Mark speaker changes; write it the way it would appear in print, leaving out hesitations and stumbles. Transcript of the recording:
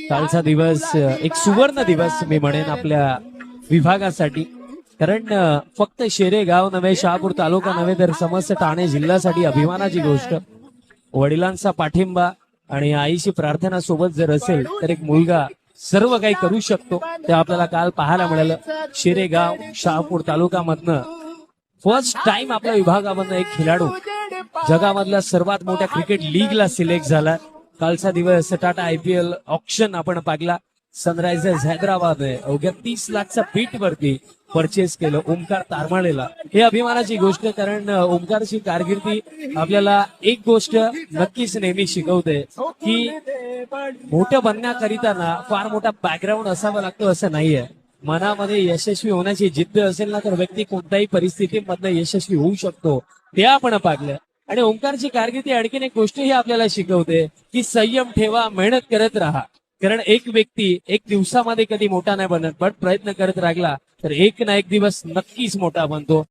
Speaker 1: कालचा दिवस एक सुवर्ण दिवस मी म्हणेन आपल्या विभागासाठी, कारण फक्त शेरेगाव नव्हे, शहापूर तालुका नव्हे तर समस्त ठाणे जिल्ह्यासाठी अभिमानाची गोष्ट. वडिलांचा पाठिंबा आणि आईची प्रार्थना सोबत जर असेल तर एक मुलगा सर्व काही करू शकतो. ते आपल्याला काल पाहायला मिळालं. शेरेगाव शहापूर तालुक्यामधनं फर्स्ट टाइम आपल्या विभागामधनं एक खेळाडू जगामधल्या सर्वात मोठ्या क्रिकेट लीगला सिलेक्ट झाला. कालचा दिवस टाटा IPL ऑप्शन आपण पाहिला. सनरायझर्स हैदराबाद अवघ्या 30 लाखच्या बीट वरती परचेस केलं ओमकार तारमाळेला. हे अभिमानाची गोष्ट, कारण ओमकारची कारकिर्दी आपल्याला एक गोष्ट नक्कीच नेहमी शिकवते की मोठं बनण्याकरिता फार मोठा बॅकग्राऊंड असावा लागतो असं नाहीये. मनामध्ये यशस्वी होण्याची जिद्द असेल ना तर व्यक्ती कोणत्याही परिस्थितीमधनं यशस्वी होऊ शकतो. ते आपण पाहिलं. आणि ओंकारची कारकिर्दी आणखीन एक गोष्टही आपल्याला शिकवते की संयम ठेवा, मेहनत करत राहा. कारण एक व्यक्ती एक दिवसामध्ये कधी मोठा नाही बनत, पण प्रयत्न करत राहिला तर एक ना एक दिवस नक्कीच मोठा बनतो.